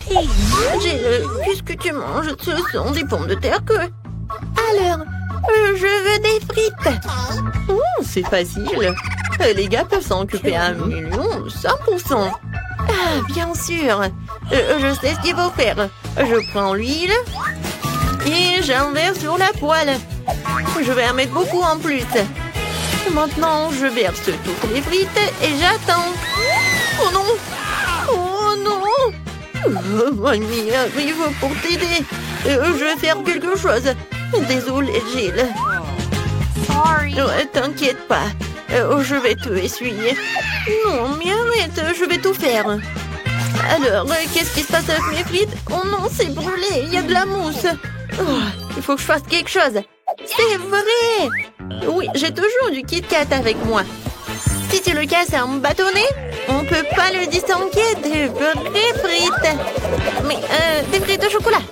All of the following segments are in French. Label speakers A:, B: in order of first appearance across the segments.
A: Qu'est-ce que tu manges? Ce sont des pommes de terre que... Alors, je veux des frites. Oh, c'est facile. Les gars peuvent s'en occuper à 100%. Ah, bien sûr. Je sais ce qu'il faut faire. Je prends l'huile et j'inverse sur la poêle. Je vais en mettre beaucoup en plus. Maintenant, je verse toutes les frites et j'attends. Oh non! Oh non! Oh, mamie arrive pour t'aider. Je vais faire quelque chose. Désolée, Jill.
B: Sorry.
A: T'inquiète pas. Je vais te essuyer. Non, mais arrête, je vais tout faire. Alors, qu'est-ce qui se passe avec mes frites? Oh non, c'est brûlé, il y a de la mousse. Oh, il faut que je fasse quelque chose. C'est vrai! Oui, j'ai toujours du Kit Kat avec moi. Si tu le casses en bâtonnet, on peut pas le distinguer des vraies frites. Mais, des frites au chocolat.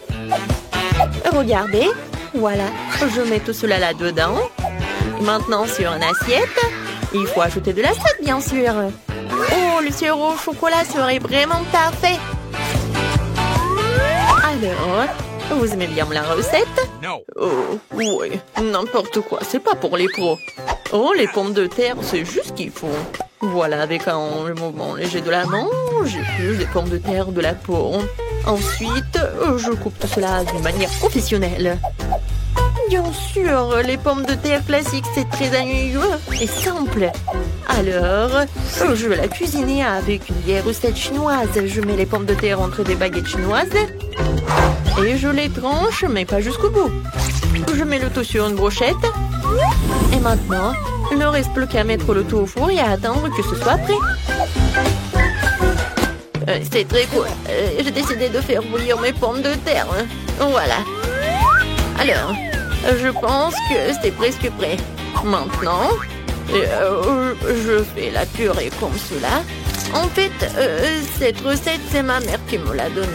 A: Regardez, voilà, je mets tout cela là-dedans. Maintenant, sur une assiette, il faut ajouter de la soude, bien sûr. Oh, le sirop au chocolat serait vraiment parfait. Alors, vous aimez bien la recette?
C: No.
A: Oh, oui, n'importe quoi, c'est pas pour les pros. Oh, les pommes de terre, c'est juste ce qu'il faut. Voilà, avec un mouvement léger de la main, j'épluche des pommes de terre de la peau. Ensuite, je coupe tout cela d'une manière professionnelle. Bien sûr, les pommes de terre classiques, c'est très ennuyeux et simple. Alors, je vais la cuisiner avec une vieille recette chinoise. Je mets les pommes de terre entre des baguettes chinoises et je les tranche, mais pas jusqu'au bout. Je mets le tout sur une brochette. Et maintenant, il ne reste plus qu'à mettre le tout au four et à attendre que ce soit prêt. C'est très cool. J'ai décidé de faire bouillir mes pommes de terre. Voilà. Alors, je pense que c'est presque prêt. Maintenant, je fais la purée comme cela. En fait, cette recette, c'est ma mère qui me l'a donnée.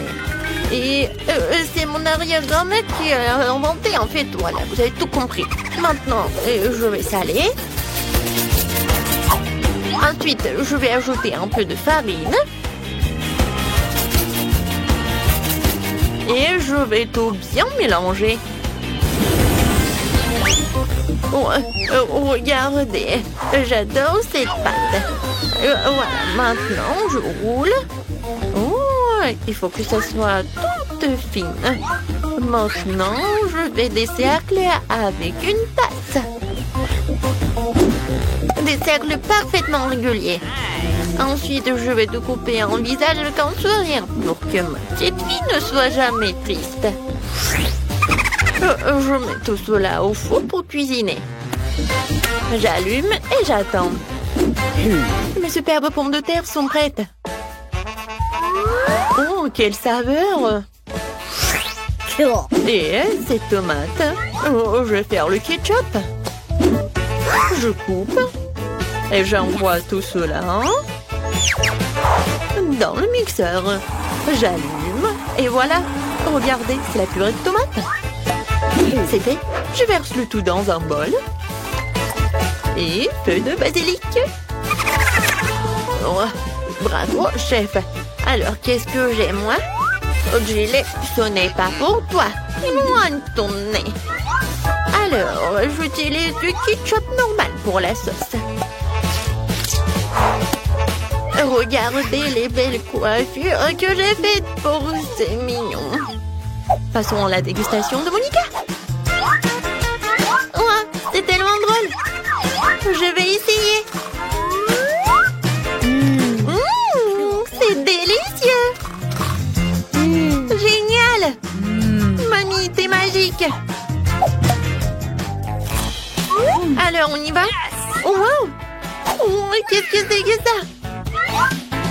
A: Et c'est mon arrière-grand-mère qui a inventé. En fait, voilà, vous avez tout compris. Maintenant, je vais saler. Ensuite, je vais ajouter un peu de farine. Et je vais tout bien mélanger. Regardez, j'adore cette pâte. Voilà, maintenant je roule. Oh, il faut que ça soit toute fine. Maintenant, je vais des cercles avec une tasse. Des cercles parfaitement réguliers. Ensuite, je vais te couper en visage avec un sourire pour que ma petite fille ne soit jamais triste. Je mets tout cela au four pour cuisiner. J'allume et j'attends. Mes superbes pommes de terre sont prêtes. Oh, quelle saveur! Et ces tomates. Oh, je vais faire le ketchup. Je coupe. Et j'envoie tout cela dans le mixeur. J'allume. Et voilà. Regardez, c'est la purée de tomates. C'est fait. Je verse le tout dans un bol. Et peu de basilic. Oh, bravo, chef. Alors, qu'est-ce que j'ai, moi? Oh, Gilet, ce n'est pas pour toi. Loin de ton nez. Alors, j'utilise du ketchup normal pour la sauce. Regardez les belles coiffures que j'ai faites pour ces mignons. Passons à la dégustation de Monica. Oh, c'est tellement drôle. Je vais essayer. C'est délicieux. Génial. Mamie, t'es magique. Alors, on y va? Oh, wow. Oh, qu'est-ce que c'est que ça?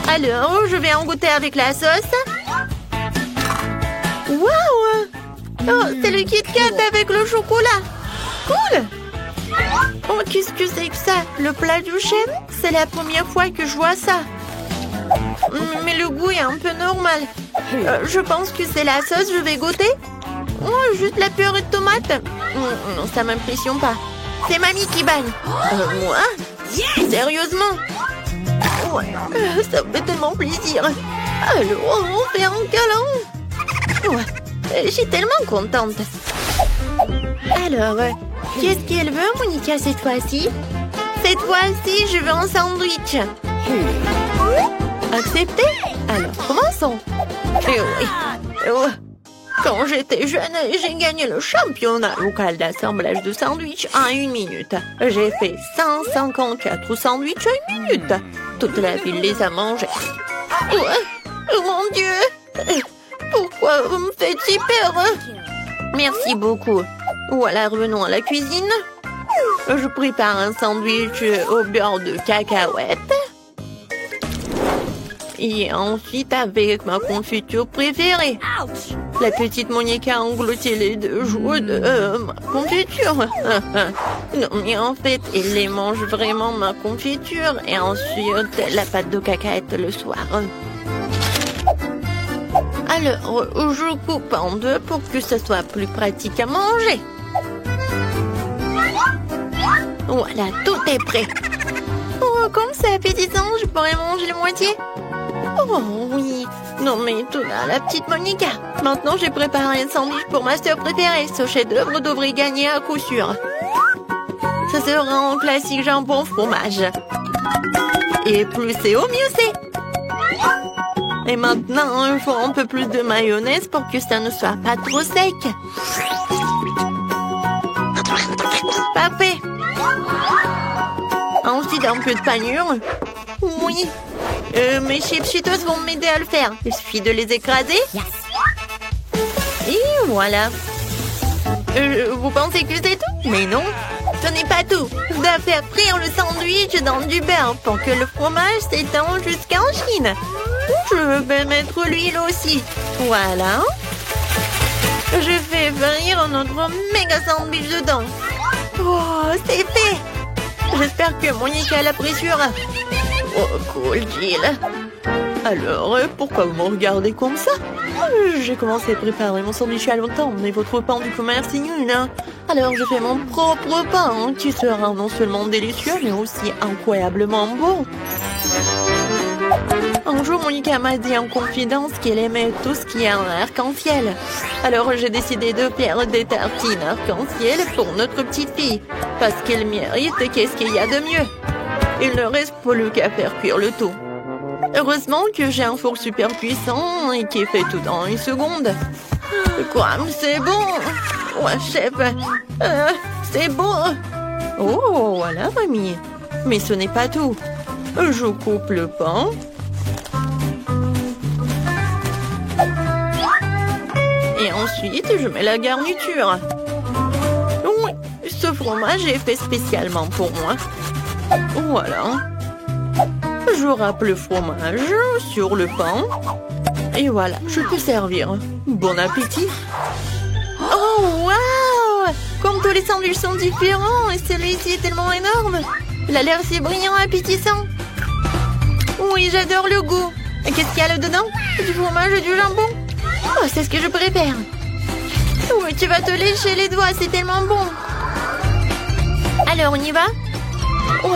A: Alors, je vais en goûter avec la sauce. Wow! Oh, c'est le Kit Kat avec le chocolat. Cool! Oh, qu'est-ce que c'est que ça? Le plat du chef? C'est la première fois que je vois ça. Mais le goût est un peu normal. Je pense que c'est la sauce, je vais goûter. Oh, juste la purée de tomate. Non, ça m'impressionne pas. C'est mamie qui bagne. Moi? Sérieusement? Ouais, ça me fait tellement plaisir. Alors, on fait un câlin. Ouais, je suis tellement contente. Alors, qu'est-ce qu'elle veut, Monica, cette fois-ci? Cette fois-ci, je veux un sandwich. Accepté? Alors, commençons. Eh oui. Oh. Quand j'étais jeune, j'ai gagné le championnat local d'assemblage de sandwichs en 1 minute. J'ai fait 154 sandwichs en 1 minute. Toute la ville les a mangés. Oh mon Dieu! Pourquoi vous me faites si peur? Merci beaucoup. Voilà, revenons à la cuisine. Je prépare un sandwich au beurre de cacahuète. Et ensuite avec ma confiture préférée. La petite Monica a englouti les 2 joues de ma confiture. Non, mais en fait, elle les mange vraiment, ma confiture. Et ensuite, la pâte de cacahuète le soir. Alors, je coupe en 2 pour que ce soit plus pratique à manger. Voilà, tout est prêt. Oh, comme c'est appétissant, je pourrais manger la moitié. Oh oui, non mais tout là, la petite Monica. Maintenant, j'ai préparé un sandwich pour ma sœur préférée. Ce chef-d'œuvre devrait gagner à coup sûr. Ça sera un classique jambon fromage. Et plus c'est au mieux c'est. Et maintenant, il faut un peu plus de mayonnaise pour que ça ne soit pas trop sec. Parfait. Ensuite, un peu de panure. Oui. Mes chips Cheetos vont m'aider à le faire. Il suffit de les écraser. Et voilà. Vous pensez que c'est tout? Mais non, ce n'est pas tout. Je dois faire frire le sandwich dans du beurre pour que le fromage s'étend jusqu'en Chine. Je vais mettre l'huile aussi. Voilà. Je fais frire notre méga sandwich dedans. Oh, c'est fait. J'espère que Monica l'appréciera. Oh, cool, Jill. Alors, pourquoi vous me regardez comme ça? J'ai commencé à préparer mon sandwich à longtemps, mais votre pain du commerce est nul, hein? Alors, je fais mon propre pain, qui sera non seulement délicieux, mais aussi incroyablement bon. Un jour, Monica m'a dit en confidence qu'elle aimait tout ce qui est en arc-en-ciel. Alors, j'ai décidé de faire des tartines arc-en-ciel pour notre petite fille, parce qu'elle mérite qu'est-ce qu'il y a de mieux. Il ne reste plus qu'à faire cuire le tout. Heureusement que j'ai un four super puissant et qui fait tout en 1 seconde. Quoi, c'est bon. Ouais, chef, c'est bon. Oh, voilà, mamie. Mais ce n'est pas tout. Je coupe le pain. Et ensuite, je mets la garniture. Oui, ce fromage est fait spécialement pour moi. Voilà. Je râpe le fromage sur le pain. Et voilà, je peux servir. Bon appétit. Oh, waouh! Comme tous les sandwichs sont différents, et celui-ci est tellement énorme. Il a l'air si brillant et appétissant. Oui, j'adore le goût. Qu'est-ce qu'il y a là-dedans? Du fromage et du jambon. Oh, c'est ce que je préfère. Oui, tu vas te lécher les doigts, c'est tellement bon. Alors, on y va? Oh,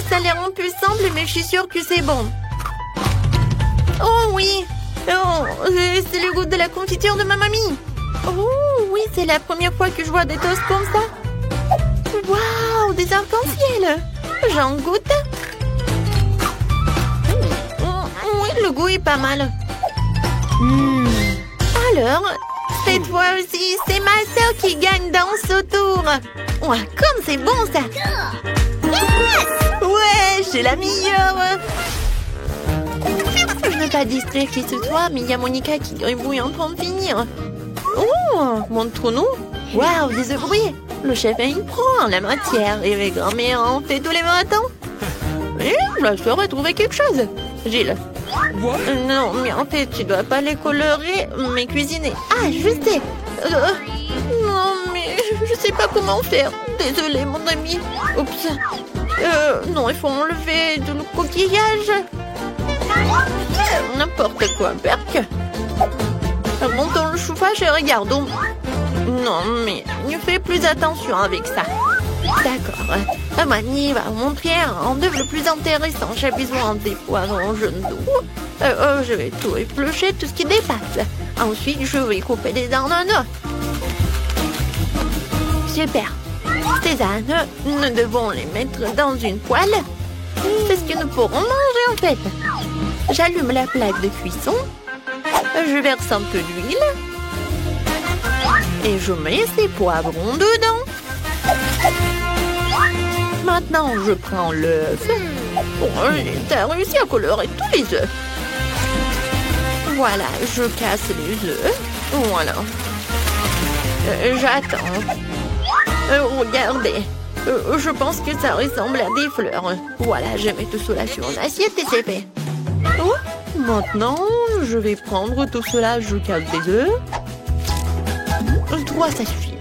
A: ça a l'air un peu simple, mais je suis sûre que c'est bon. Oh oui. Oh, c'est le goût de la confiture de ma mamie. Oh oui, c'est la première fois que je vois des toasts comme ça. Waouh, des arcs-en-ciel. J'en goûte. Oui, le goût est pas mal. Alors, cette fois aussi, c'est ma sœur qui gagne dans ce tour. Ouais, comme c'est bon ça. Ouais, j'ai la meilleure. Je ne veux pas distraire qui ce soit, mais il y a Monica qui gribouille en train de finir. Oh, montre-nous. Waouh, des œufs brouillés. Le chef est une pro en la matière et mes grand-mères en fait tous les matins. Et la sœur a trouvé quelque chose. Gilles. Non, mais en fait, tu dois pas les colorer, mais cuisiner. Ah, je sais. Non, mais je sais pas comment faire. Désolée, mon ami. Oups. Non, il faut enlever tout le coquillage. N'importe quoi, Berk. Montons le chauffage et regardons. Non, mais ne fais plus attention avec ça. D'accord. Mani va vous montrer un œuvre le plus intéressant. J'ai besoin des poivrons jaunes d'eau. Je vais tout éplucher, tout ce qui dépasse. Ensuite, je vais couper des ananas. Super. Ces ananas, nous devons les mettre dans une poêle. C'est ce que nous pourrons manger en fait. J'allume la plaque de cuisson. Je verse un peu d'huile. Et je mets ces poivrons dedans. Maintenant, je prends l'œuf. T'as réussi à colorer tous les œufs. Voilà, je casse les œufs. Voilà. J'attends. Regardez. Je pense que ça ressemble à des fleurs. Voilà, je mets tout cela sur une assiette et c'est fait. Oh, maintenant, je vais prendre tout cela. Je casse des œufs. 3, ça suffit.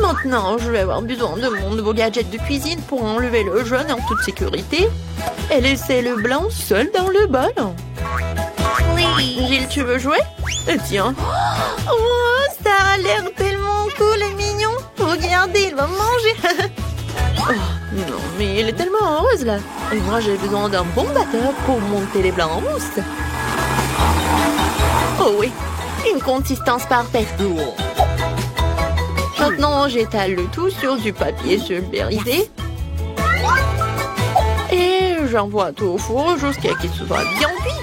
A: Maintenant, je vais avoir besoin de mon nouveau gadget de cuisine pour enlever le jaune en toute sécurité et laisser le blanc seul dans le bol. Gilles, tu veux jouer? Tiens. Oh, ça a l'air tellement cool et mignon. Regardez, il va manger. Oh, non, mais il est tellement heureuse là. Et moi, j'ai besoin d'un bon batteur pour monter les blancs en mousse. Oh oui, une consistance parfaite. Maintenant, j'étale le tout sur du papier sulfurisé. Et j'envoie tout au four jusqu'à ce qu'il soit bien cuit.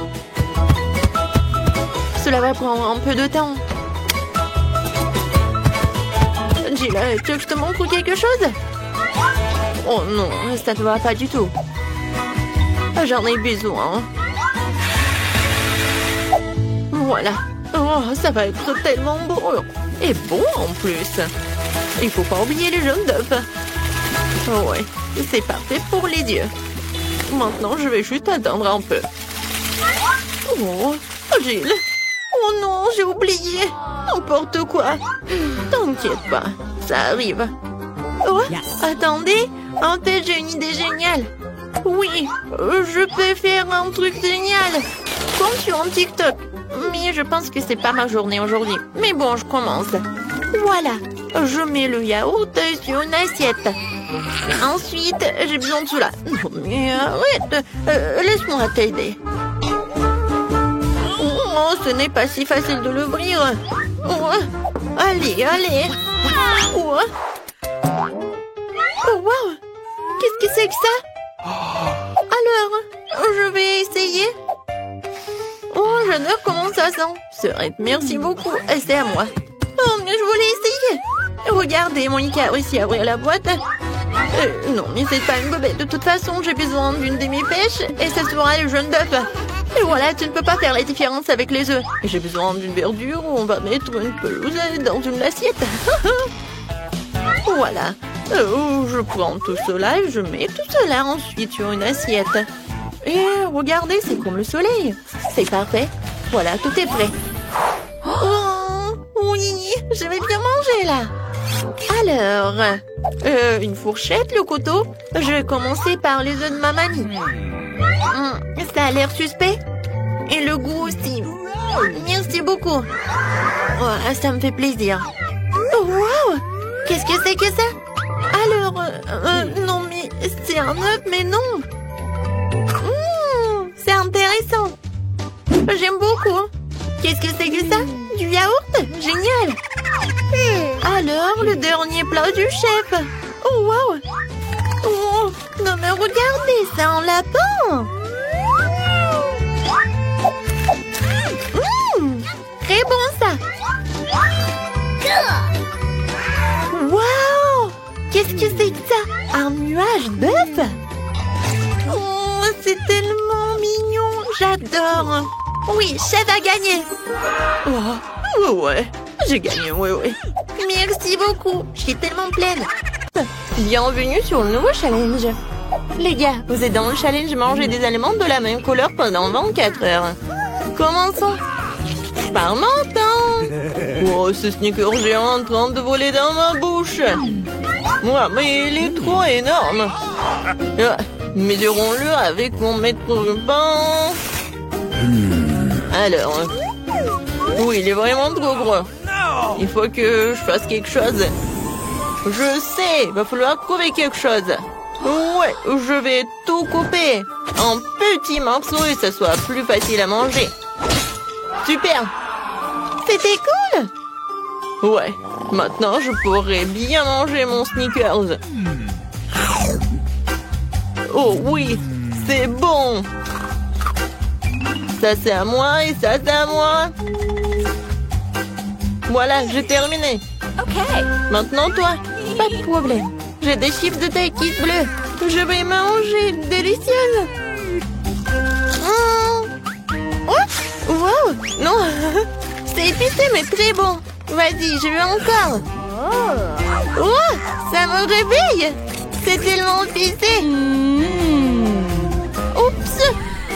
A: Cela va prendre un peu de temps. Gilles, tu veux que je te montre quelque chose? Oh non, ça ne va pas du tout. J'en ai besoin. Voilà. Oh, ça va être tellement beau. Et bon en plus. Il faut pas oublier les jaunes d'œufs. Oh ouais, c'est parfait pour les yeux. Maintenant, je vais juste attendre un peu. Oh, Gilles. Oh non, j'ai oublié. N'importe quoi. T'inquiète pas, ça arrive. Oh, attendez. En fait, j'ai une idée géniale. Oui, je peux faire un truc génial. Comme sur un TikTok. Mais je pense que c'est pas ma journée aujourd'hui. Mais bon, je commence. Voilà. Je mets le yaourt sur une assiette. Ensuite, j'ai besoin de cela. Non, mais arrête. Laisse-moi t'aider. Oh, ce n'est pas si facile de l'ouvrir. Oh, allez, allez. Oh, oh wow. Qu'est-ce que c'est que ça? Alors, je vais essayer. Oh, j'adore comment ça sent. Sœurette, merci beaucoup. C'est à moi. Oh, mais je voulais essayer. Regardez, Monica a réussi à ouvrir la boîte. Non, mais c'est pas une bobette. De toute façon, j'ai besoin d'une demi-pêche et ce sera le jaune d'œuf. Et voilà, tu ne peux pas faire la différence avec les œufs. Et j'ai besoin d'une verdure où on va mettre une pelouse dans une assiette. Voilà. Je prends tout cela et je mets tout cela ensuite sur une assiette. Et regardez, c'est comme le soleil. C'est parfait. Voilà, tout est prêt. Oh, oui, je vais bien manger là. Alors, une fourchette, le couteau. Je vais commencer par les œufs de ma mamie. Ça a l'air suspect. Et le goût aussi. Merci beaucoup. Oh, ça me fait plaisir. Oh, wow! Qu'est-ce que c'est que ça? Alors, non mais c'est un œuf, mais non. C'est intéressant. J'aime beaucoup. Qu'est-ce que c'est que ça? Du yaourt? Génial. Alors, le dernier plat du chef. Oh, wow. Oh, non mais regardez, c'est un lapin. Très bon ça. Wow. Qu'est-ce que c'est que ça? Un nuage d'œufs? Oh, c'est tellement mignon. J'adore. Oui, chef a gagné. Oh, ouais, j'ai gagné, ouais. Merci beaucoup. Je suis tellement pleine. Bienvenue sur le nouveau challenge. Les gars, vous êtes dans le challenge manger des aliments de la même couleur pendant 24 heures. Commençons. Par menton. Oh, ce sneaker géant en train de voler dans ma bouche. Ouais, mais il est trop énorme. Mesurons-le avec mon mètre de pain. Alors, oui, il est vraiment trop gros. Il faut que je fasse quelque chose. Je sais, va falloir trouver quelque chose. Ouais, je vais tout couper en petits morceaux et ça soit plus facile à manger. Super. C'était cool. Ouais, maintenant je pourrais bien manger mon Snickers. Oh oui, c'est bon. Ça c'est à moi et ça c'est à moi. Voilà, j'ai terminé.
B: Okay.
A: Maintenant toi, pas de problème. J'ai des chips de taille bleu. Je vais manger, délicieuse. Oh, wow, non, c'est épicé mais très bon. Vas-y, je veux encore. Oh, ça me réveille. C'est tellement épicé. Oups,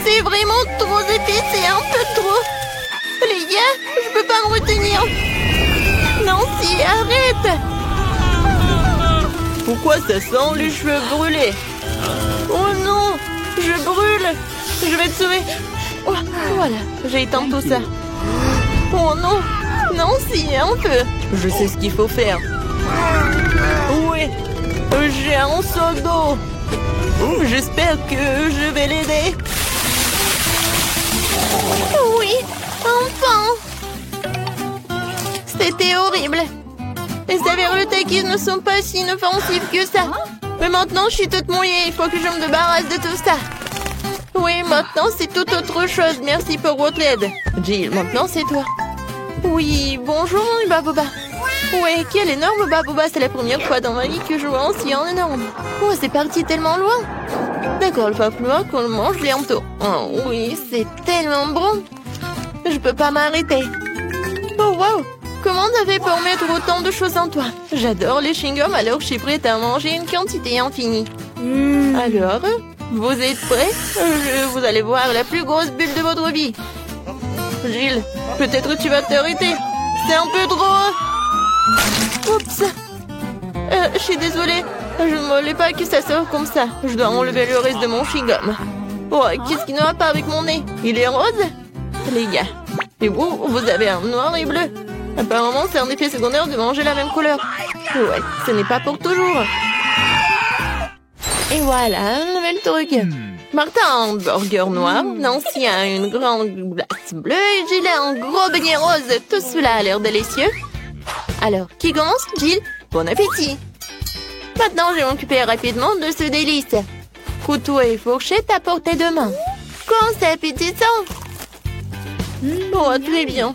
A: c'est vraiment trop épicé, un peu trop. Les gars, je peux pas me retenir. Nancy, arrête. Pourquoi ça sent les cheveux brûlés? Oh non, je brûle. Je vais te sauver. Oh, voilà, j'ai éteint tout ça. Oh non, Nancy, un peu. Je sais ce qu'il faut faire. Oui, j'ai un seau d'eau. J'espère que je vais l'aider. Oui, enfin. C'était horrible. Les saveurs de Takis ne sont pas si inoffensives que ça. Mais maintenant, je suis toute mouillée. Il faut que je me débarrasse de tout ça. Oui, maintenant, c'est tout autre chose. Merci pour votre aide. Jill, maintenant, c'est toi. Oui, bonjour, mon Baboba. Oui, quel énorme Baboba. C'est la première fois dans ma vie que je vois un si énorme. Oh, c'est parti tellement loin. D'accord, il va falloir qu'on le mange bientôt. Oh oui, c'est tellement bon. Je peux pas m'arrêter. Oh, wow. Comment t'as fait pour mettre autant de choses en toi? J'adore les chewing-gums, alors je suis prête à manger une quantité infinie. Alors, vous êtes prêts? Vous allez voir la plus grosse bulle de votre vie. Jill, peut-être tu vas t'arrêter. C'est un peu trop... Oups. Je suis désolée. Je ne voulais pas que ça sorte comme ça. Je dois enlever le reste de mon chewing-gum. Oh, qu'est-ce qui ne va pas avec mon nez? Il est rose? Les gars. Et vous avez un noir et bleu. Apparemment, c'est un effet secondaire de manger la même couleur. Ouais, ce n'est pas pour toujours. Et voilà, un nouvel truc. Martin a un burger noir, Nancy a une grande glace bleue et Jill a un gros beignet rose. Tout cela a l'air délicieux. Alors, qui commence? Jill? Bon appétit. Maintenant, je vais m'occuper rapidement de ce délice. Couteau et fourchette à portée de main. Quand c'est appétissant. Oh, très bien.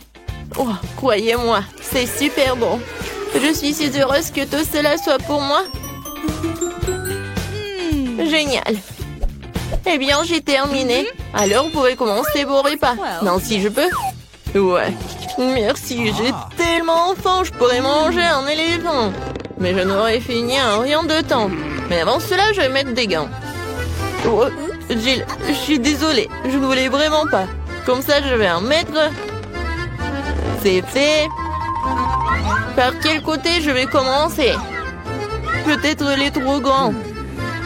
A: Oh, croyez-moi, c'est super bon. Je suis si heureuse que tout cela soit pour moi. Génial. Eh bien, j'ai terminé. Alors, vous pouvez commencer vos repas. Non, si je peux. Ouais. Merci, j'ai tellement faim, je pourrais manger un éléphant. Mais je n'aurais fini en rien de temps. Mais avant cela, je vais mettre des gants. Oh, Jill, je suis désolée. Je ne voulais vraiment pas. Comme ça, je vais en mettre... C'est fait. Par quel côté je vais commencer? Peut-être les trop grands.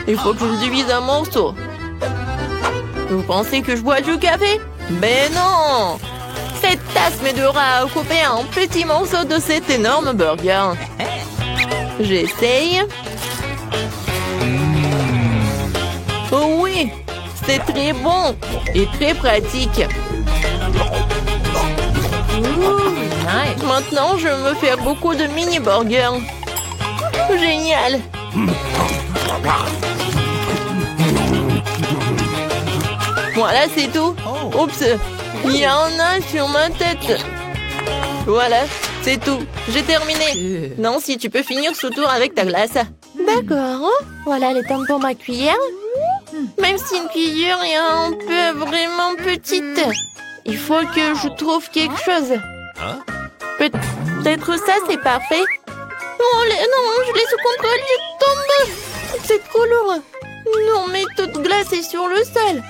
A: Il faut que je le divise en morceaux. Vous pensez que je bois du café? Ben non! Cette tasse m'aidera à couper un petit morceau de cet énorme burger. J'essaye. Oh oui! C'est très bon et très pratique. Nice. Maintenant, je vais me faire beaucoup de mini-burgers. Génial! Voilà, c'est tout. Oups, il y en a sur ma tête. Voilà, c'est tout. J'ai terminé. Nancy, tu peux finir ce tour avec ta glace. D'accord. Voilà le temps pour ma cuillère. Même si une cuillère est un peu vraiment petite. Il faut que je trouve quelque chose. Peut-être ça, c'est parfait. Non, je l'ai sous contrôle, je tombe. C'est trop lourd. Non, mais toute glace est sur le sol.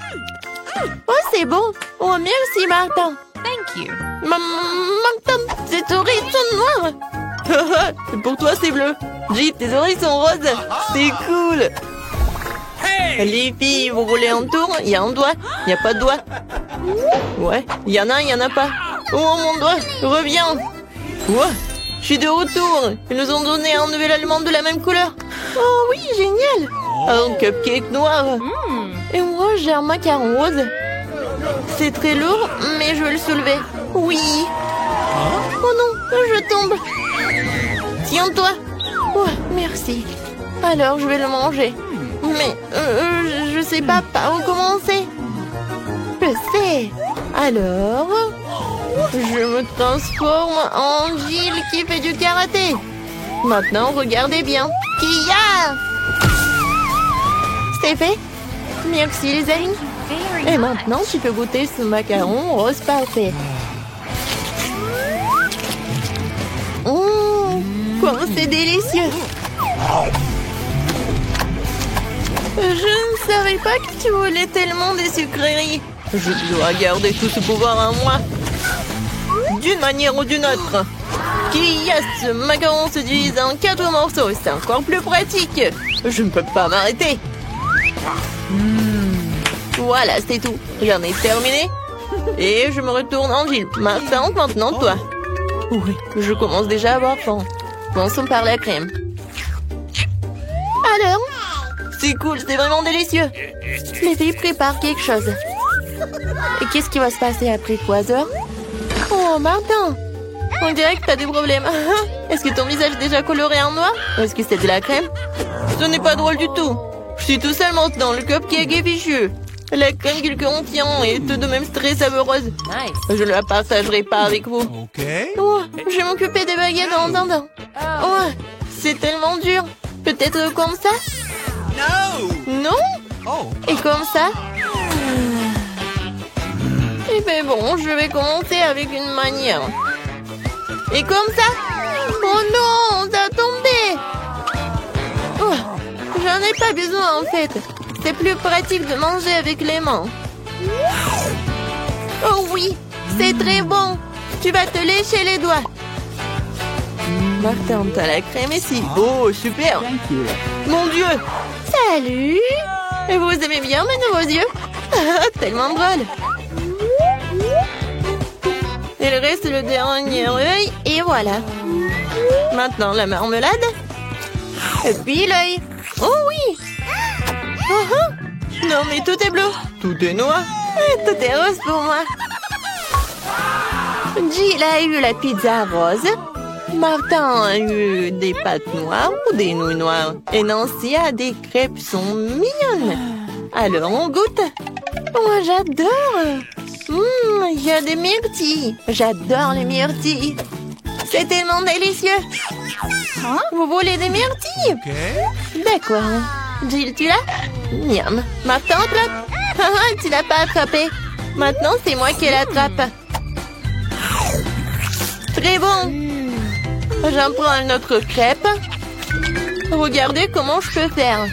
A: Oh, c'est bon. Oh, merci, Martin.
B: Thank you.
A: Martin, tes oreilles sont noires. Pour toi, c'est bleu. Jill, tes oreilles sont roses. C'est cool. Les filles, vous voulez un tour? Il y a un doigt. Il n'y a pas de doigt. Ouais, il y en a pas. Oh, mon doigt, reviens. Ouais, Je suis de retour. Ils nous ont donné un nouvel aliment de la même couleur. Oh oui, génial. Un cupcake noir. Et moi, j'ai un macaron rose. C'est très lourd, mais je vais le soulever. Oui. Oh non, je tombe. Tiens-toi. Oh, merci. Alors, je vais le manger. Mais je sais pas par où commencer. Je sais. Alors, je me transforme en Jill qui fait du karaté. Maintenant, regardez bien. Kia! C'est fait. Merci les amis. Et maintenant, tu peux goûter ce macaron rose parfait. Comment c'est délicieux. Je ne savais pas que tu voulais tellement des sucreries. Je dois garder tout ce pouvoir en moi. D'une manière ou d'une autre. Ce macaron se divise en 4 morceaux. C'est encore plus pratique. Je ne peux pas m'arrêter. Voilà, c'est tout. J'en ai terminé. Et je me retourne en Jill. Maintenant, toi. Oui, je commence déjà à avoir faim. Commençons par la crème. Alors? C'est cool, c'est vraiment délicieux. Les filles préparent quelque chose. Et qu'est-ce qui va se passer après 3 heures? Oh, Martin! On dirait que t'as des problèmes. Est-ce que ton visage est déjà coloré en noir? Ou est-ce que c'est de la crème? Ce n'est pas drôle du tout. Je suis tout seul maintenant, le cupcake est fichu. La crème qu'il contient est tout de même très savoureuse. Nice. Je ne la partagerai pas avec vous. Oh, je vais m'occuper des baguettes en attendant. Oh, c'est tellement dur. Peut-être comme ça? Non? Et comme ça? Eh bien bon, je vais commencer avec une manière. Et comme ça? Oh non, ça a tombé. Oh, j'en ai pas besoin en fait. C'est plus pratique de manger avec les mains. Oh oui, c'est très bon. Tu vas te lécher les doigts. Martin, t'as la crème ici. Oh, super. Mon Dieu. Salut. Et vous aimez bien mes nouveaux yeux? Tellement drôle. Il reste le dernier œil et voilà. Maintenant la marmelade. Et puis l'œil. Oh oui. Non mais tout est bleu. Tout est noir. Et tout est rose pour moi. Jill a eu la pizza rose. Martin a eu des pâtes noires ou des nouilles noires. Et Nancy a des crêpes sont mignonnes. Alors on goûte. Oh j'adore. Il y a des myrtilles. J'adore les myrtilles. C'est tellement délicieux. Vous voulez des myrtilles? D'accord. Jill, tu l'as? Miam. Martin, attrape. Tu l'as pas attrapé. Maintenant, c'est moi qui l'attrape. Très bon. J'en prends une autre crêpe. Regardez comment je peux faire.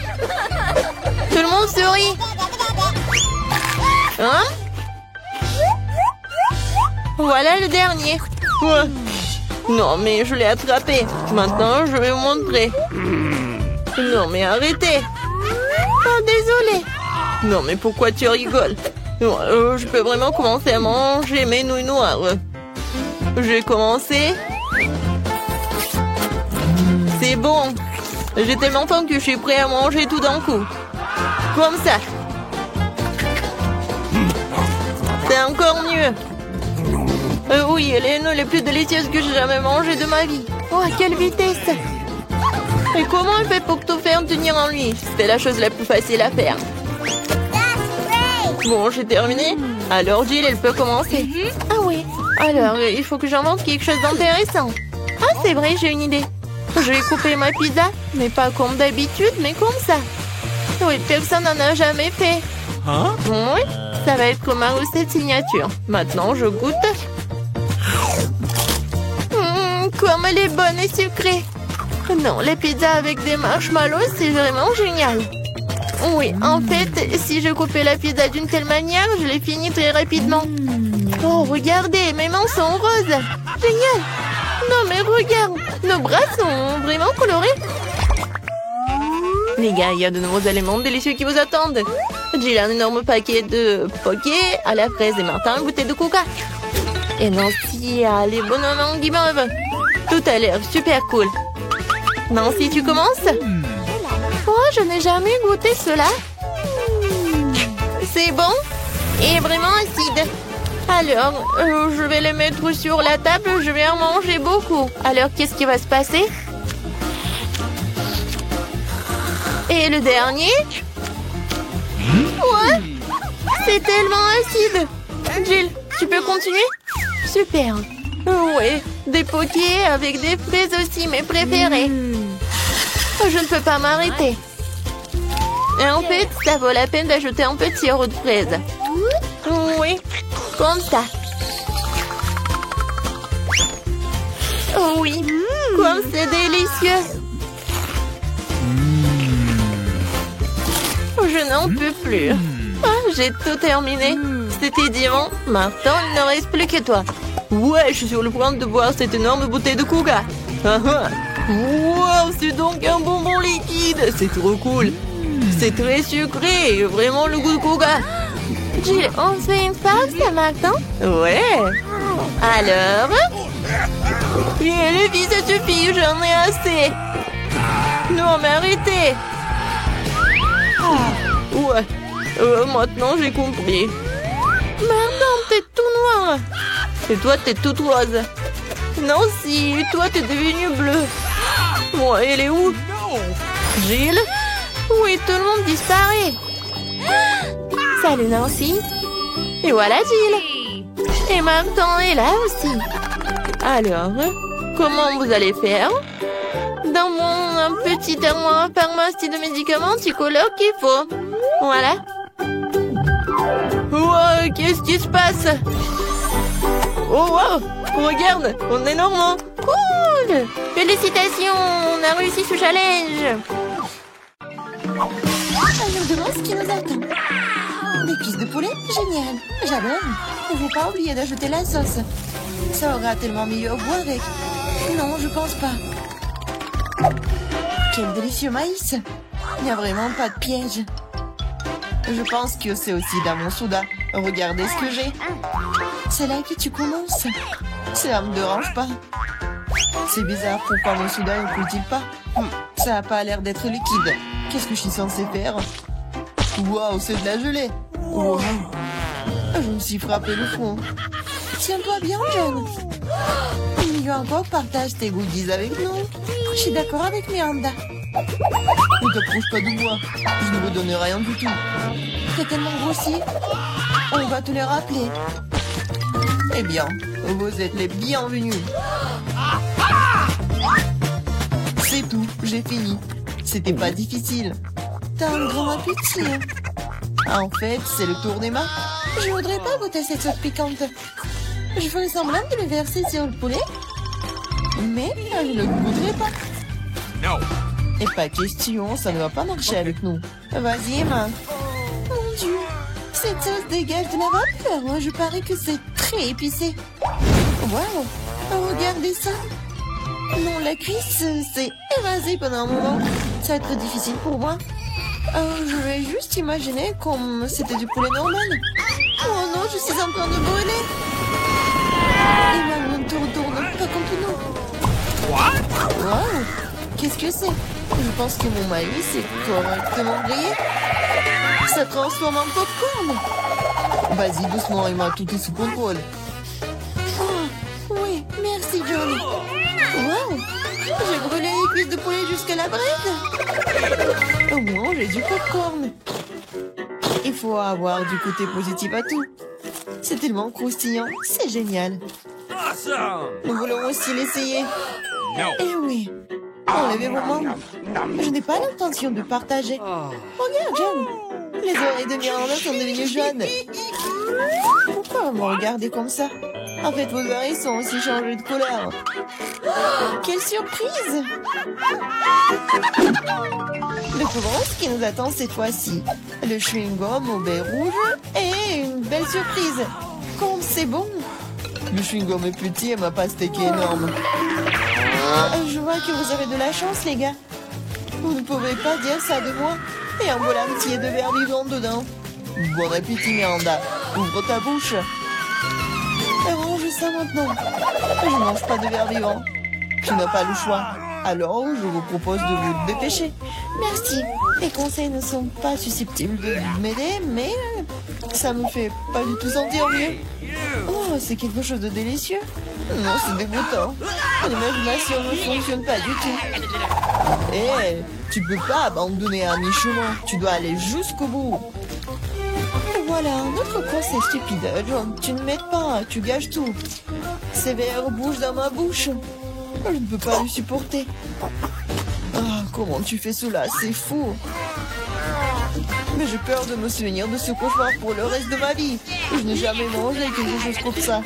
A: Tout le monde sourit. Hein? Voilà le dernier. Ouais. Non, mais je l'ai attrapé. Maintenant, je vais vous montrer. Non, mais arrêtez. Oh, désolé. Non, mais pourquoi tu rigoles? Je peux vraiment commencer à manger mes nouilles noires. Je vais commencer. C'est bon. J'ai tellement faim que je suis prêt à manger tout d'un coup. Comme ça. C'est encore mieux. Oui, les nouilles les plus délicieuses que j'ai jamais mangées de ma vie. Oh, à quelle vitesse! Et comment elle fait pour tout faire tenir en lui? C'était la chose la plus facile à faire. Bon, j'ai terminé. Alors, Jill, elle peut commencer. Ah oui. Alors, il faut que j'invente quelque chose d'intéressant. Ah, c'est vrai, j'ai une idée. Je vais couper ma pizza, mais pas comme d'habitude, mais comme ça. Oui, personne n'en a jamais fait. Oui, ça va être ma recette signature. Maintenant, je goûte. Comme elle est bonne et sucrée. Non, les pizzas avec des marshmallows, c'est vraiment génial. Oui, en fait, si je coupais la pizza d'une telle manière, je l'ai finie très rapidement. Oh, regardez, mes mains sont roses. Génial. Non, mais regarde, nos bras sont vraiment colorés. Les gars, il y a de nouveaux aliments délicieux qui vous attendent. Jill a un énorme paquet de poké à la fraise et Martin une bouteille de coca. Et Nancy a les bonhommes en guimauve. Tout a l'air super cool. Nancy, tu commences? Oh, je n'ai jamais goûté cela. C'est bon et vraiment acide. Alors, je vais le mettre sur la table. Je vais en manger beaucoup. Alors, qu'est-ce qui va se passer? Et le dernier? Ouais, c'est tellement acide. Jill, tu peux continuer? Super. Oui, des potiers avec des fraises aussi, mes préférées. Je ne peux pas m'arrêter. Et en fait, ça vaut la peine d'ajouter un peu de sirop de fraise. Oui, comme ça. Oh oui, comme c'est délicieux. Je n'en peux plus. Ah, j'ai tout terminé. C'était diamant. Maintenant, il ne reste plus que toi. Ouais, je suis sur le point de boire cette énorme bouteille de Kuga. Wow, c'est donc un bonbon liquide. C'est trop cool. C'est très sucré. Vraiment le goût de Kuga. Jill, on fait une pause maintenant? Ouais. Alors? Et les filles, ça suffit. J'en ai assez. Non, mais arrêtez. Ouais. Maintenant, j'ai compris. Maintenant, t'es tout noir. Et toi, t'es toute rose. Nancy, toi, t'es devenue bleue. Moi, elle est où? Jill? Oui, tout le monde disparaît. Salut, Nancy. Et voilà, Jill. Et maintenant, elle est là aussi. Alors, comment vous allez faire? Dans mon petit armoire pharmacie de médicaments, tu colloques qu'il faut. Voilà. Wow, qu'est-ce qui se passe? Oh wow, regarde, on est normand. Cool. Félicitations, on a réussi ce challenge.
C: Je me demande ce qui nous attend. Des cuisses de poulet, génial. J'adore. Il ne faut pas oublier d'ajouter la sauce. Ça aura tellement mieux au goût avec. Non, je pense pas. Quel délicieux maïs. Il n'y a vraiment pas de piège. Je pense que c'est aussi dans mon soda. Regardez ce que j'ai. C'est là que tu commences. Ça me dérange pas. C'est bizarre, pourquoi mon soda ne coule-t-il pas? Ça n'a pas l'air d'être liquide. Qu'est-ce que je suis censée faire? Waouh, c'est de la gelée. Wow. Je me suis frappé le front. Tiens-toi bien, John. New encore partage tes goodies avec nous. Je suis d'accord avec Miranda. Ne t'approche pas de moi. Je ne vous donne rien du tout. T'es tellement grossi. On va te le rappeler. Eh bien, vous êtes les bienvenus. C'est tout, j'ai fini. C'était pas difficile. T'as un grand appétit. En fait, c'est le tour d'Emma. Je voudrais pas goûter cette sauce piquante. Je ferai semblant de le verser sur le poulet. Mais je ne le goûterai pas.
D: No.
C: Et pas question, ça ne va pas marcher avec nous. Vas-y, Emma. Mon Dieu, cette sauce dégage de la vapeur. Je parie que c'est très épicé. Waouh, regardez ça. Non, la cuisse s'est évasée pendant un moment. Ça va être difficile pour moi. Je vais juste imaginer comme c'était du poulet normal. Oh non, je suis en train de brûler. Emma, ne te retourne pas contre nous. Waouh, qu'est-ce que c'est? Je pense que mon maïs est correctement grillé. Ça transforme en popcorn. Vas-y, doucement, Emma, tout est sous contrôle. Oh, oui, merci, Johnny. Wow, j'ai brûlé les cuisses de poulet jusqu'à la braise. Au moins, j'ai du popcorn. Il faut avoir du côté positif à tout. C'est tellement croustillant, c'est génial.
D: Awesome.
C: Nous voulons aussi l'essayer.
D: No.
C: Eh oui. Enlevez vos mains. Je n'ai pas l'intention de partager. Regarde, John. Les oreilles de Miranda sont devenues jaunes. Pourquoi vous me regardez comme ça? En fait, vos oreilles sont aussi changées de couleur. Quelle surprise! Découvrons ce qui nous attend cette fois-ci. Le chewing-gum au baie rouge et une belle surprise. Comme c'est bon! Le chewing-gum est petit et ma pastèque est énorme. Je vois que vous avez de la chance, les gars. Vous ne pouvez pas dire ça de moi. Et un bol entier de verre vivant dedans. Bon appétit, Miranda. Ouvre ta bouche. Range ça maintenant. Je ne mange pas de vers vivant. Tu n'as pas le choix. Alors, je vous propose de vous dépêcher. Merci. Les conseils ne sont pas susceptibles de m'aider, mais ça me fait pas du tout sentir mieux. Oh, c'est quelque chose de délicieux. Non, c'est dégoûtant. L'imagination ne fonctionne pas du tout. Eh, tu peux pas abandonner à mi-chemin. Tu dois aller jusqu'au bout. Voilà, un autre conseil stupide. John, tu ne m'aides pas, tu gâches tout. Ces verres bougent dans ma bouche. Je ne peux pas le supporter. Ah, comment tu fais cela? C'est fou. Mais j'ai peur de me souvenir de ce cauchemar pour le reste de ma vie. Je n'ai jamais mangé quelque chose comme ça.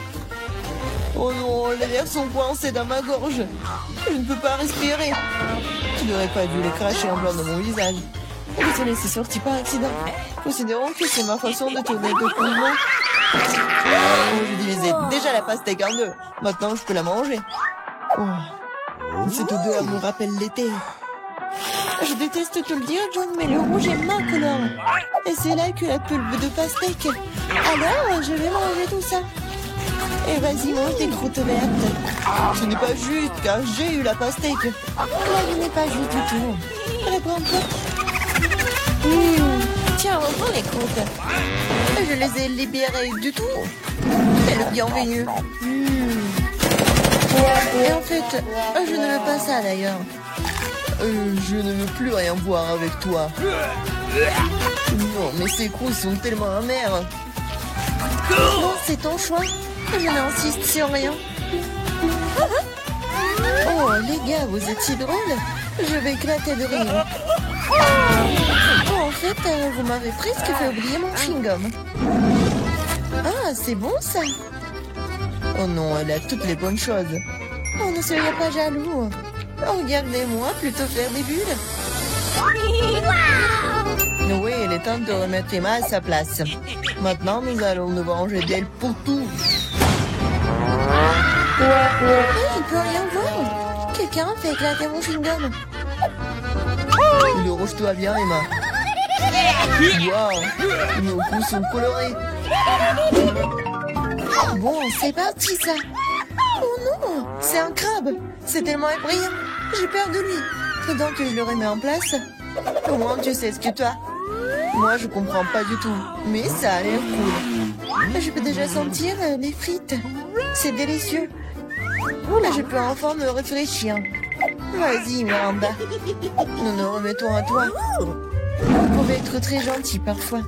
C: Oh non, les verres sont coincés dans ma gorge. Je ne peux pas respirer. Tu n'aurais pas dû les cracher en blanc dans mon visage. Désolé, c'est sorti par accident. Considérons que c'est ma façon de tourner le coulement. Je divisais déjà la pastèque en deux. Maintenant, je peux la manger. Oh, cette odeur me rappelle l'été. Je déteste te le dire, John, mais le rouge est ma couleur. Et c'est là que la pulpe de pastèque. Alors, je vais manger tout ça. Et vas-y, mange tes croûtes vertes. Ce n'est pas juste, car j'ai eu la pastèque. Là, je n'ai pas juste du tout. Reprends-toi. Tiens, reprends les croûtes. Je les ai libérées du tout. C'est le bienvenu. Et en fait, je ne veux pas ça d'ailleurs. Je ne veux plus rien voir avec toi. Non, mais ces croûtes sont tellement amères. Bon, c'est ton choix. Je n'insiste sur rien. Oh, les gars, vous êtes si drôles. Je vais éclater de rire. Oh, en fait, vous m'avez presque fait oublier mon chewing-gum. Ah, c'est bon ça. Oh non, elle a toutes les bonnes choses. Oh, ne soyez pas jaloux. Regardez-moi plutôt faire des bulles. Oui, il est temps de remettre Emma à sa place. Maintenant, nous allons nous venger d'elle pour tout. Je ne peux rien voir. Quelqu'un fait éclater mon chewing-gum. Déroge-toi bien, Emma. Waouh, nos coups sont colorés. Bon, c'est parti, ça. Oh non, c'est un crabe. C'est tellement effrayant. J'ai peur de lui. Pendant que je le remets en place, au moins tu sais ce que toi. Moi, je comprends pas du tout, mais ça a l'air cool. Je peux déjà sentir les frites. C'est délicieux. Là, je peux enfin me réfléchir. Vas-y, Miranda. Nous nous remettons à toi. Vous pouvez être très gentil parfois.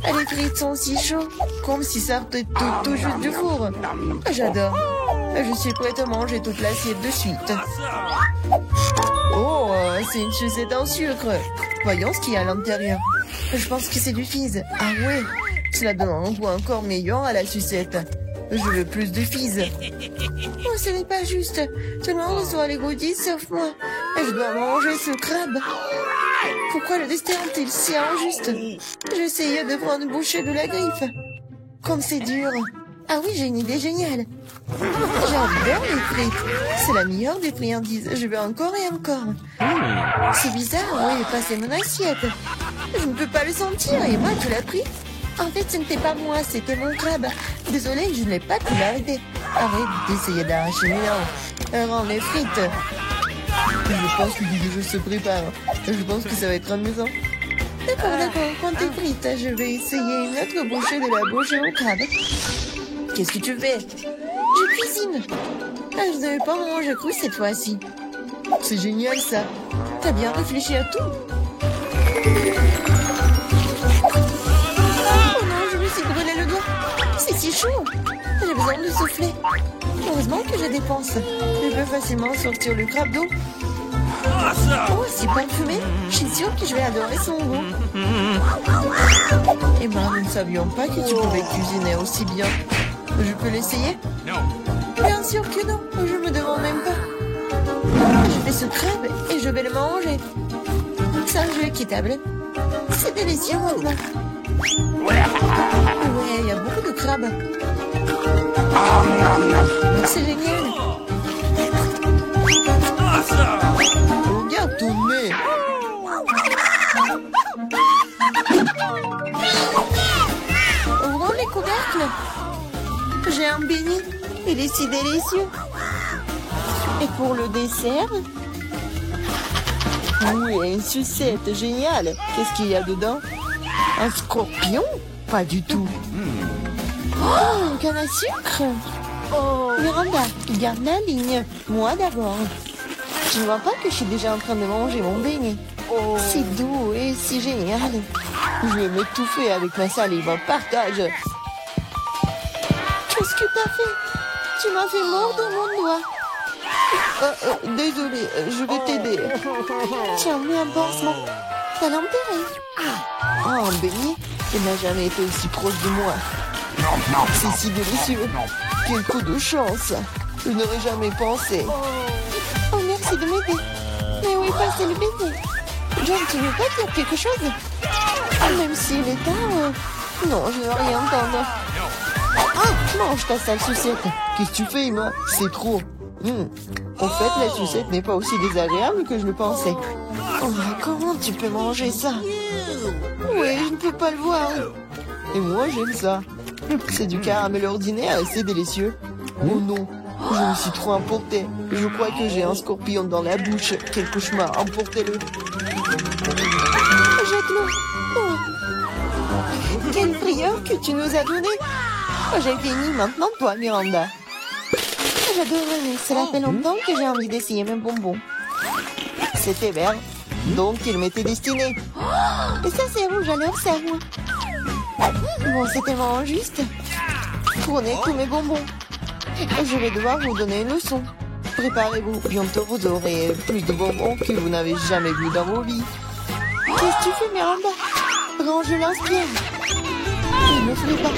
C: Les frites sont si chaudes, comme si ça sortait tout juste du four. J'adore. Je suis prête à manger toute l'assiette de suite. Oh, c'est une sucette en sucre. Voyons ce qu'il y a à l'intérieur. Je pense que c'est du fizz. Ah ouais, cela donne un goût encore meilleur à la sucette. Je veux plus de fizz. Oh, ce n'est pas juste. Tout le monde reçoit les goodies sauf moi. Je dois manger ce crabe. Pourquoi le destin est-il si injuste? J'essayais de prendre une bouchée de la griffe. Comme c'est dur. Ah oui, j'ai une idée géniale. J'adore les frites. C'est la meilleure des friandises. Je veux encore et encore. C'est bizarre, oui, passer mon assiette. Je ne peux pas le sentir. Et moi, tu l'as pris? En fait, ce n'était pas moi, c'était mon crabe. Désolée, je n'ai pas pu l'arrêter. Arrête d'essayer d'arracher mes dents. Rends les frites. Je pense que le jeu se prépare. Je pense que ça va être amusant. D'accord, quand t'es frites, je vais essayer une autre bouchée de la bouche au crabe. Qu'est-ce que tu fais? Je cuisine. Je ne vais pas manger cru cette fois-ci. C'est génial ça. T'as bien réfléchi à tout. Oh non, je me suis brûlé le doigt. C'est si chaud. J'ai besoin de souffler. Heureusement que je dépense. Je peux facilement sortir le crabe d'eau. Oh, c'est parfumé. Je suis sûre que je vais adorer son goût. Eh ben, nous ne savions pas que tu pouvais cuisiner aussi bien. Je peux l'essayer? Bien sûr que non. Je me demande même pas. Je fais ce crabe et je vais le manger. C'est un jeu équitable. C'est délicieux maintenant. Ouais, il y a beaucoup de crabes. C'est génial. Regarde ton nez. Ouvrons les couvercles. J'ai un béni. Il aussi délicieux. Et pour le dessert? Oui, une sucette, génial. Qu'est-ce qu'il y a dedans? Un scorpion? Pas du tout. Oh, une canne à sucre. Miranda, garde la ligne. Moi d'abord. Tu ne vois pas que je suis déjà en train de manger mon beignet? C'est doux et si génial. Je vais m'étouffer avec ma salive. Partage. Qu'est-ce que t'as fait? Tu m'as fait mordre mon doigt. Désolé, je vais t'aider. Tiens, mets un pansement. T'as l'enterré. Oh, un beignet. Il n'a jamais été aussi proche de moi. C'est si délicieux. Quel coup de chance. Je n'aurais jamais pensé. Oh, merci de m'aider. Mais où est passé le beignet? John, tu ne veux pas dire quelque chose? Même s'il est tard, non, je ne veux rien entendre. Ah, mange ta sale sucette. Qu'est-ce que tu fais, Emma? C'est trop. En fait, la sucette n'est pas aussi désagréable que je le pensais. Oh, comment tu peux manger ça? Oui, je ne peux pas le voir. Et moi, j'aime ça. C'est du caramel ordinaire et c'est délicieux. Oh non, je me suis trop emportée. Je crois que j'ai un scorpion dans la bouche. Quel cauchemar, emportez-le. Jette-le. Oh. Quelle frayeur que tu nous as donnée. Oh, j'ai fini maintenant, toi, Miranda. J'adorerais, cela fait longtemps que j'ai envie d'essayer mes bonbons. C'était vert, donc il m'était destiné. Et ça c'est rouge, alors c'est à moi. Bon, c'était vraiment juste. Prenez tous mes bonbons. Je vais devoir vous donner une leçon. Préparez-vous, bientôt vous aurez plus de bonbons que vous n'avez jamais vu dans vos vies. Qu'est-ce que tu fais, Miranda? Range le lance-pierre. Je ne le ferai pas.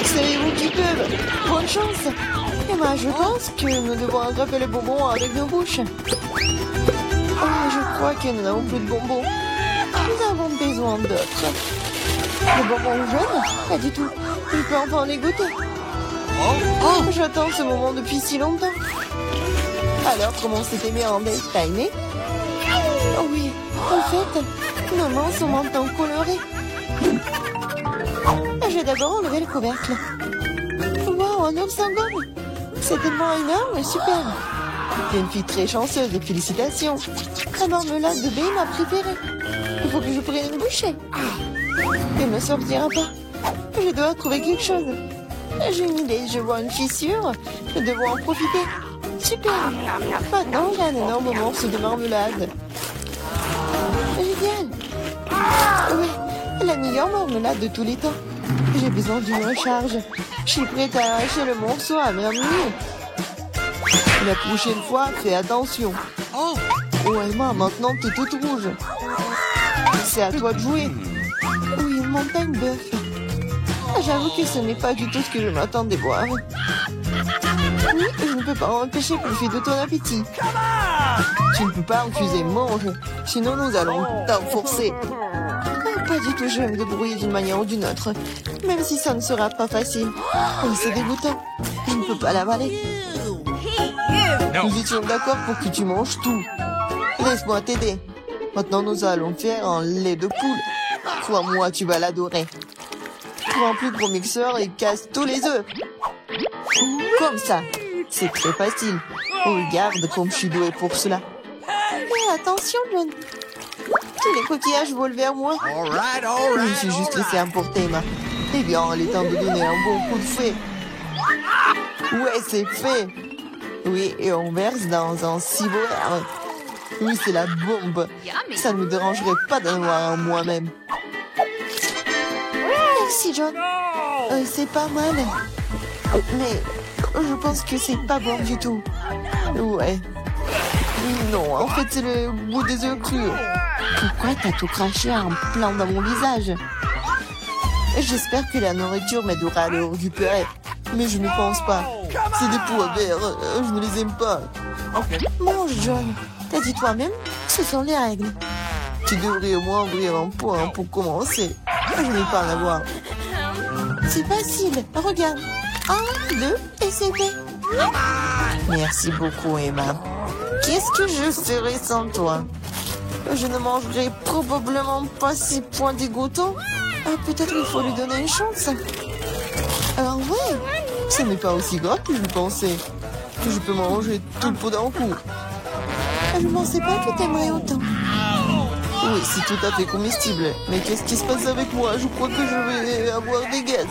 C: C'est vous qui peuvent. Bonne chance. Et moi, je pense que nous devons attraper les bonbons avec nos bouches. Oh, je crois que nous n'avons plus de bonbons. Nous avons besoin d'autres. Les bonbons jaunes? Pas du tout. Je peux enfin les goûter. Oh, j'attends ce moment depuis si longtemps. Alors, comment c'était Miranda? T'as aimé? Oh oui, en fait, nos mains sont maintenant colorées. Je vais d'abord enlever le couvercle. Wow, un ours en gomme! C'est tellement énorme et super. T'es une fille très chanceuse et félicitations. La marmelade de baie est ma préférée. Il faut que je prenne une bouchée. Elle ne sortira pas. Je dois trouver quelque chose. J'ai une idée, je vois une fissure. Nous devons en profiter. Super. Maintenant, j'ai un énorme morceau de marmelade. Génial. Oui, la meilleure marmelade de tous les temps. J'ai besoin d'une recharge. Je suis prête à arracher le morceau à ma main. La prochaine fois, fais attention. Oh, Emma, maintenant t'es toute rouge. C'est à toi de jouer. Oui, une montagne bœuf. J'avoue que ce n'est pas du tout ce que je m'attendais voir. Oui, je ne peux pas empêcher profiter de ton appétit. Tu ne peux pas refuser, mange. Sinon, nous allons t'enforcer. Pas du tout, je vais me débrouiller d'une manière ou d'une autre. Même si ça ne sera pas facile. Oh, c'est dégoûtant. Je ne peux pas l'avaler. Nous étions d'accord pour que tu manges tout. Laisse-moi t'aider. Maintenant, nous allons faire un lait de poule. Crois-moi, tu vas l'adorer. Prends un plus gros mixeur et casse tous les œufs. Comme ça. C'est très facile. Regarde comme je suis douée pour cela. Mais attention, John. Tous les coquillages volent vers moi. Je me suis juste laissé emporter, Emma. Eh bien, il est temps de donner un bon coup de fouet. Ouais, c'est fait. Oui, et on verse dans un ciboire. Oui, c'est la bombe. Ça ne me dérangerait pas d'en avoir un moi-même. Merci, John. C'est pas mal. Mais je pense que c'est pas bon du tout. Ouais. Non, en fait, c'est le goût des œufs crus. Pourquoi t'as tout craché en plein dans mon visage? J'espère que la nourriture m'aidera à le récupérer. Mais je ne pense pas. C'est des pois verts. Je ne les aime pas. Mange, John. T'as dit toi-même, ce sont les règles. Tu devrais au moins ouvrir un point pour commencer. Je n'ai pas à l'avoir. C'est facile. Regarde. 1, 2, et c'est fait. Merci beaucoup, Emma. Qu'est-ce que je ferais sans toi? Je ne mangerai probablement pas ces points dégoûtants. Peut-être il faut lui donner une chance. Ouais, Ce n'est pas aussi grave que je pensais. Je peux manger tout le pot d'un coup. Je ne pensais pas que t'aimerais autant. Oui, c'est tout à fait comestible. Mais qu'est-ce qui se passe avec moi? Je crois que je vais avoir des gaz.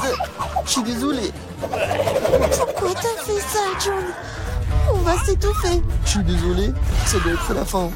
C: Je suis désolée. Pourquoi t'as fait ça, John? On va s'étouffer. Je suis désolée. Ça doit être la fin.